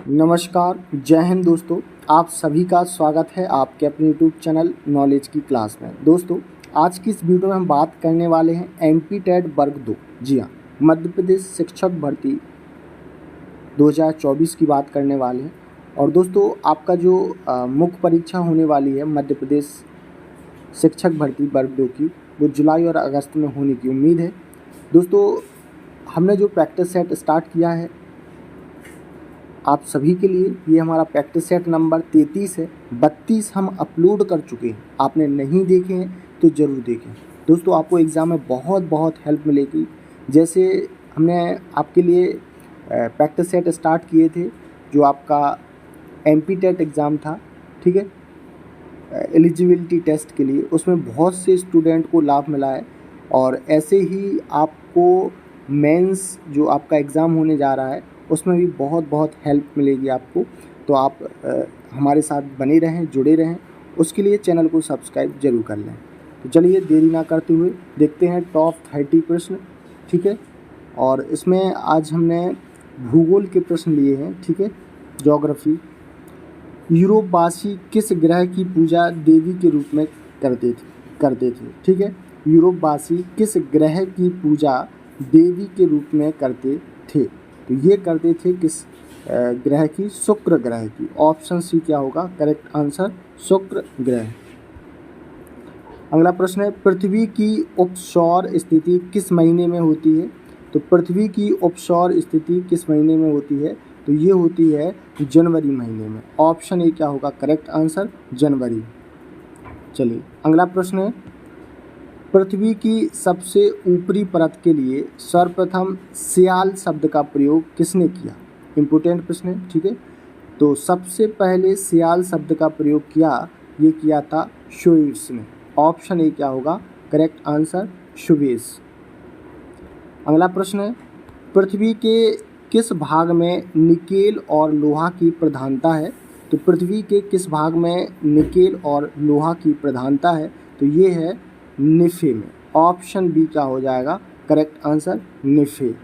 नमस्कार, जय हिंद दोस्तों। आप सभी का स्वागत है आपके अपने यूट्यूब चैनल नॉलेज की क्लास में। दोस्तों, आज की इस वीडियो में हम बात करने वाले हैं एमपी टेट वर्ग 2। जी हाँ, मध्य प्रदेश शिक्षक भर्ती 2024 की बात करने वाले हैं। और दोस्तों, आपका जो मुख्य परीक्षा होने वाली है मध्य प्रदेश शिक्षक भर्ती वर्ग 2 की, वो जुलाई और अगस्त में होने की उम्मीद है। दोस्तों, हमने जो प्रैक्टिस सेट स्टार्ट किया है आप सभी के लिए, ये हमारा प्रैक्टिस सेट नंबर 33 है। 32 हम अपलोड कर चुके हैं, आपने नहीं देखे हैं तो ज़रूर देखें। दोस्तों, आपको एग्ज़ाम में बहुत हेल्प मिलेगी। जैसे हमने आपके लिए प्रैक्टिस सेट स्टार्ट किए थे, जो आपका एमपी टेट एग्ज़ाम था, ठीक है, एलिजिबिलिटी टेस्ट के लिए, उसमें बहुत से स्टूडेंट को लाभ मिला है। और ऐसे ही आपको मेंस जो आपका एग्ज़ाम होने जा रहा है उसमें भी बहुत हेल्प मिलेगी आपको। तो आप हमारे साथ बने रहें, जुड़े रहें, उसके लिए चैनल को सब्सक्राइब जरूर कर लें। तो चलिए देरी ना करते हुए देखते हैं टॉप 30 प्रश्न, ठीक है। और इसमें आज हमने भूगोल के प्रश्न लिए हैं, ठीक है, ज्योग्राफी। यूरोपवासी किस ग्रह की पूजा देवी के रूप में करते थे, ठीक है। यूरोपवासी किस ग्रह की पूजा देवी के रूप में करते थे? तो ये करते थे किस ग्रह की? शुक्र ग्रह की। ऑप्शन सी क्या होगा करेक्ट आंसर? शुक्र ग्रह। अगला प्रश्न है, पृथ्वी की उपसौर स्थिति किस महीने में होती है? तो पृथ्वी की उपसौर स्थिति किस महीने में होती है? तो ये होती है जनवरी महीने में। ऑप्शन ए क्या होगा करेक्ट आंसर? जनवरी। चलिए अगला प्रश्न है, पृथ्वी की सबसे ऊपरी परत के लिए सर्वप्रथम सियाल शब्द का प्रयोग किसने किया? इम्पोर्टेंट प्रश्न है, ठीक है। तो सबसे पहले सियाल शब्द का प्रयोग किया था शुवेस ने। ऑप्शन ए क्या होगा करेक्ट आंसर? शुवेस। अगला प्रश्न है, पृथ्वी के किस भाग में निकेल और लोहा की प्रधानता है? तो पृथ्वी के किस भाग में निकेल और लोहा की प्रधानता है? तो ये है निफे में। ऑप्शन बी क्या हो जाएगा करेक्ट आंसर? निफे।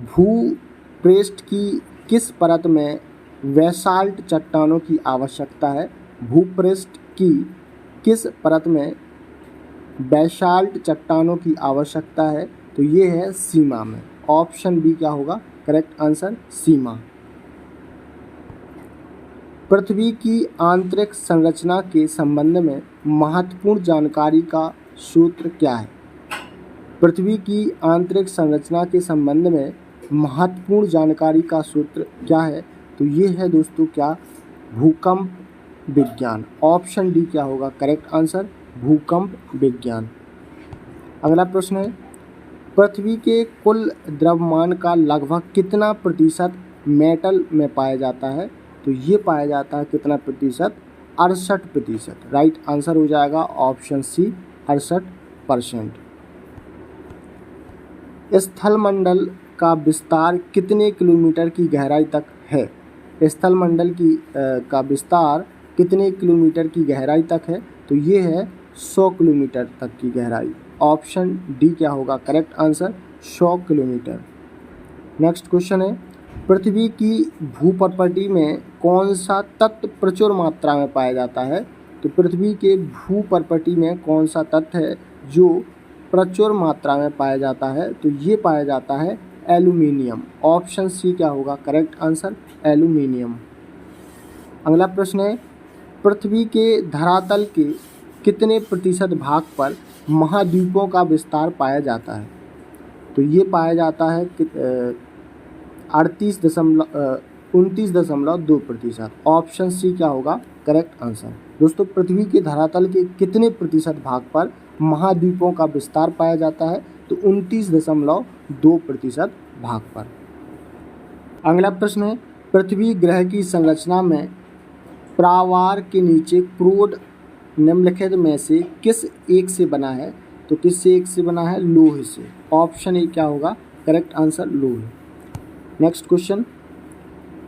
भूपृष्ठ की किस परत में बेसाल्ट चट्टानों की आवश्यकता है? भूपृष्ठ की किस परत में बेसाल्ट चट्टानों की आवश्यकता है? तो ये है सीमा में। ऑप्शन बी क्या होगा करेक्ट आंसर? सीमा। पृथ्वी की आंतरिक संरचना के संबंध में महत्वपूर्ण जानकारी का सूत्र क्या है? पृथ्वी की आंतरिक संरचना के संबंध में महत्वपूर्ण जानकारी का सूत्र क्या है? तो ये है दोस्तों क्या? भूकंप विज्ञान। ऑप्शन डी क्या होगा करेक्ट आंसर? भूकंप विज्ञान। अगला प्रश्न है, पृथ्वी के कुल द्रव्यमान का लगभग कितना प्रतिशत मेटल में पाया जाता है? तो ये पाया जाता है कितना प्रतिशत? 68%। राइट आंसर हो जाएगा ऑप्शन सी 68%। स्थलमंडल का विस्तार कितने किलोमीटर की गहराई तक है? स्थलमंडल का विस्तार कितने किलोमीटर की गहराई तक है? तो ये है 100 किलोमीटर तक की गहराई। ऑप्शन डी क्या होगा correct answer? 100 kilometre. Next question है, पृथ्वी की भूप्रकृति में कौन सा तत्व प्रचुर मात्रा में पाया जाता है? तो पृथ्वी के भूप्रकृति में कौन सा तत्व है जो प्रचुर मात्रा में पाया जाता है? तो ये पाया जाता है एल्यूमिनियम। ऑप्शन सी क्या होगा करेक्ट आंसर? एल्यूमिनियम। अगला प्रश्न है, पृथ्वी के धरातल के कितने प्रतिशत भाग पर महाद्वीपों का विस्तार पाया जाता है? तो ये पाया जाता है 29.2%। ऑप्शन सी क्या होगा करेक्ट आंसर? दोस्तों, पृथ्वी के धरातल के कितने प्रतिशत भाग पर महाद्वीपों का विस्तार पाया जाता है? तो 29.2% भाग पर। अगला प्रश्न है, पृथ्वी ग्रह की संरचना में प्रावार के नीचे क्रोड निम्नलिखित में से किस एक से बना है? तो किस से एक से बना है? लोहे से। ऑप्शन ए क्या होगा करेक्ट आंसर? लोहे। नेक्स्ट क्वेश्चन,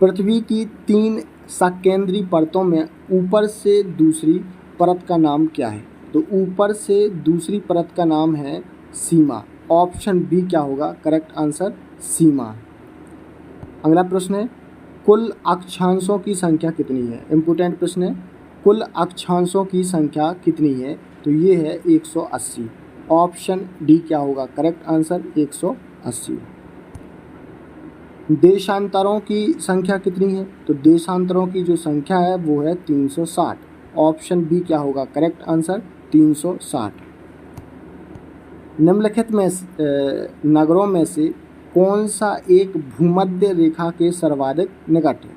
पृथ्वी की 3 सकेंद्री परतों में ऊपर से दूसरी परत का नाम क्या है? तो ऊपर से दूसरी परत का नाम है सीमा। ऑप्शन बी क्या होगा करेक्ट आंसर? सीमा। अगला प्रश्न है कुल अक्षांशों की संख्या कितनी है। इम्पोर्टेंट प्रश्न है, कुल अक्षांशों की संख्या कितनी है, तो ये है 180। ऑप्शन डी क्या होगा करेक्ट आंसर, 180। देशांतरों की संख्या कितनी है, तो देशांतरों की जो संख्या है वो है 360। ऑप्शन बी क्या होगा करेक्ट आंसर, 360। निम्नलिखित में नगरों में से कौन सा एक भूमध्य रेखा के सर्वाधिक निकट है,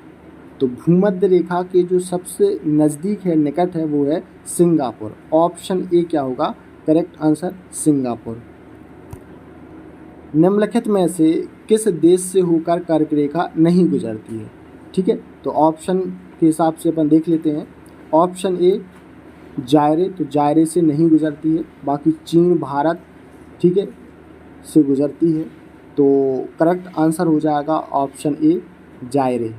तो भूमध्य रेखा के जो सबसे नज़दीक है, निकट है, वो है सिंगापुर। ऑप्शन ए क्या होगा करेक्ट आंसर, सिंगापुर। निम्नलिखित में से किस देश से होकर कर्क रेखा नहीं गुजरती है, ठीक है, तो ऑप्शन के हिसाब से अपन देख लेते हैं। ऑप्शन ए जायरे, तो जायरे से नहीं गुजरती है, बाकी चीन, भारत, ठीक है, से गुजरती है, तो करेक्ट आंसर हो जाएगा ऑप्शन ए जायरे।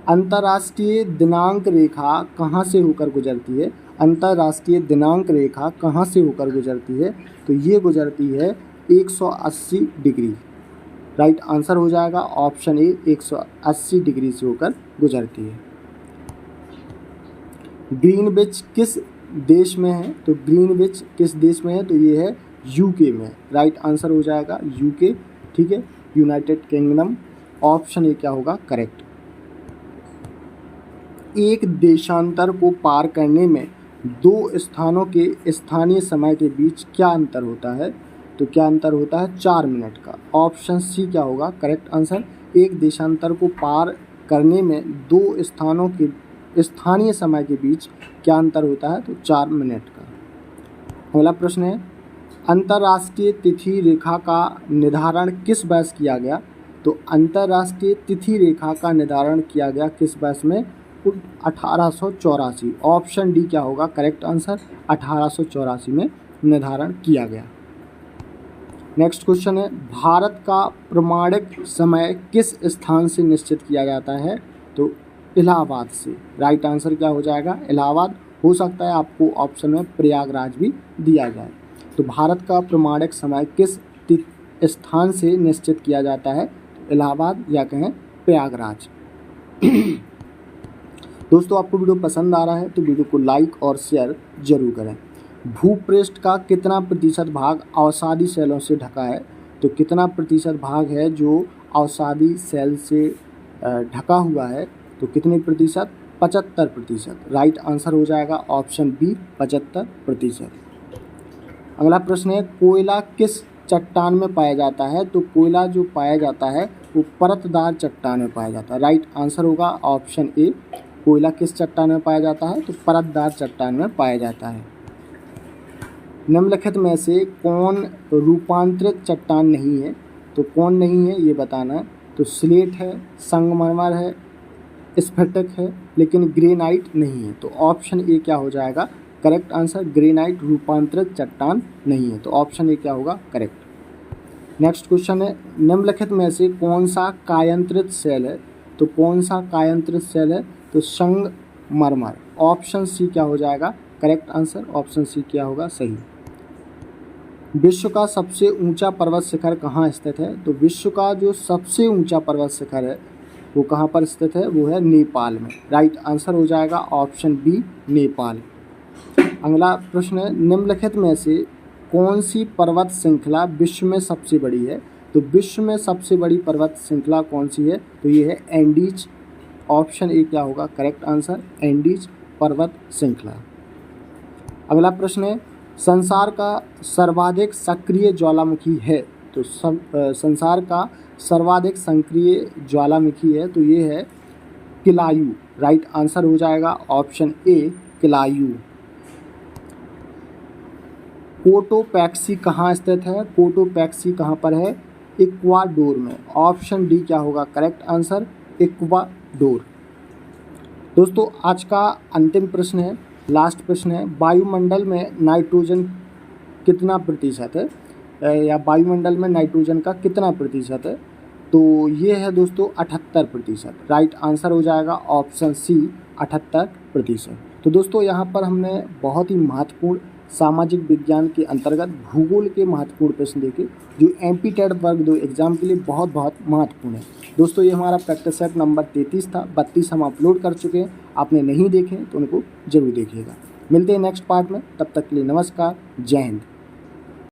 अंतर्राष्ट्रीय दिनांक रेखा कहाँ से होकर गुजरती है, अंतर्राष्ट्रीय दिनांक रेखा कहाँ से होकर गुजरती है, तो ये गुजरती है 180 डिग्री। राइट आंसर हो जाएगा ऑप्शन ए 180 डिग्री से होकर गुजरती है। ग्रीनविच किस देश में है, तो ग्रीनविच किस देश में है, तो ये है यूके में। राइट आंसर हो जाएगा यूके, ठीक है, यूनाइटेड किंगडम। ऑप्शन ए क्या होगा करेक्ट। एक देशांतर को पार करने में दो स्थानों के स्थानीय समय के बीच क्या अंतर होता है, तो क्या अंतर होता है 4 मिनट का। ऑप्शन सी क्या होगा करेक्ट आंसर, एक देशांतर को पार करने में दो स्थानों के स्थानीय समय के बीच क्या अंतर होता है, तो 4 मिनट का। अगला प्रश्न है अंतर्राष्ट्रीय तिथि रेखा का निर्धारण किस वर्ष किया गया, तो अंतर्राष्ट्रीय तिथि रेखा का निर्धारण किया गया किस वर्ष में, 1884। ऑप्शन डी क्या होगा करेक्ट आंसर, 1884 में निर्धारण किया गया। नेक्स्ट क्वेश्चन है भारत का प्रमाणिक समय किस स्थान से निश्चित किया जाता है, तो इलाहाबाद से। राइट आंसर क्या हो जाएगा इलाहाबाद। हो सकता है आपको ऑप्शन में प्रयागराज भी दिया जाए। तो भारत का प्रमाणिक समय किस स्थान से निश्चित किया जाता है, इलाहाबाद या कहें प्रयागराज। दोस्तों आपको वीडियो पसंद आ रहा है तो वीडियो को लाइक और शेयर जरूर करें। भूपृष्ठ का कितना प्रतिशत भाग अवसादी सेलों से ढका है, तो कितना प्रतिशत भाग है जो अवसादी सेल से ढका हुआ है, तो कितने प्रतिशत, 75%। राइट आंसर हो जाएगा ऑप्शन बी 75%। अगला प्रश्न है कोयला किस चट्टान में पाया जाता है, तो कोयला जो पाया जाता है वो परतदार चट्टान में पाया जाता है। राइट आंसर होगा ऑप्शन ए, कोयला किस चट्टान में पाया जाता है, तो परतदार चट्टान में पाया जाता है। निम्नलिखित में से कौन रूपांतरित चट्टान नहीं है, तो कौन नहीं है ये बताना है, तो स्लेट है, संगमरमर है, स्फटिक है, लेकिन ग्रेनाइट नहीं है। तो ऑप्शन ए क्या हो जाएगा करेक्ट आंसर, ग्रेनाइट रूपांतरित चट्टान नहीं है, तो ऑप्शन ए क्या होगा करेक्ट। नेक्स्ट क्वेश्चन है निम्नलिखित में से कौन सा कायांतरित सेल है, तो कौन सा कायांतरित सेल है, तो संगमरमर। ऑप्शन सी क्या हो जाएगा करेक्ट आंसर, ऑप्शन सी क्या होगा सही। विश्व का सबसे ऊंचा पर्वत शिखर कहाँ स्थित है, तो विश्व का जो सबसे ऊंचा पर्वत शिखर है वो कहाँ पर स्थित है, वो है नेपाल में। राइट आंसर हो जाएगा ऑप्शन बी नेपाल। अगला प्रश्न है निम्नलिखित में से कौन सी पर्वत श्रृंखला विश्व में सबसे बड़ी है, तो विश्व में सबसे बड़ी पर्वत श्रृंखला कौन सी है, तो ये है एंडीज। ऑप्शन ए क्या होगा करेक्ट आंसर, एंडीज पर्वत श्रृंखला। अगला प्रश्न है संसार का सर्वाधिक सक्रिय ज्वालामुखी है, तो संसार का सर्वाधिक सक्रिय ज्वालामुखी है, तो ये है किलायू। राइट आंसर हो जाएगा ऑप्शन ए किलायू। कोटोपैक्सी कहाँ स्थित है, कोटोपैक्सी कहाँ पर है, इक्वाडोर में। ऑप्शन डी क्या होगा करेक्ट आंसर, इक्वाडोर। दोस्तों आज का अंतिम प्रश्न है, लास्ट प्रश्न है वायुमंडल में नाइट्रोजन कितना प्रतिशत है, या वायुमंडल में नाइट्रोजन का कितना प्रतिशत है, तो ये है दोस्तों 78%। राइट आंसर हो जाएगा ऑप्शन सी 78%। तो दोस्तों यहाँ पर हमने बहुत ही महत्वपूर्ण सामाजिक विज्ञान के अंतर्गत भूगोल के महत्वपूर्ण प्रश्न देखे जो एमपी टेट वर्ग 2 एग्जाम के लिए बहुत बहुत महत्वपूर्ण है। दोस्तों ये हमारा प्रैक्टिस सेट नंबर 33 था, 32 हम अपलोड कर चुके हैं। आपने नहीं देखे तो उनको जरूर देखिएगा। मिलते हैं नेक्स्ट पार्ट में, तब तक के लिए नमस्कार, जय हिंद।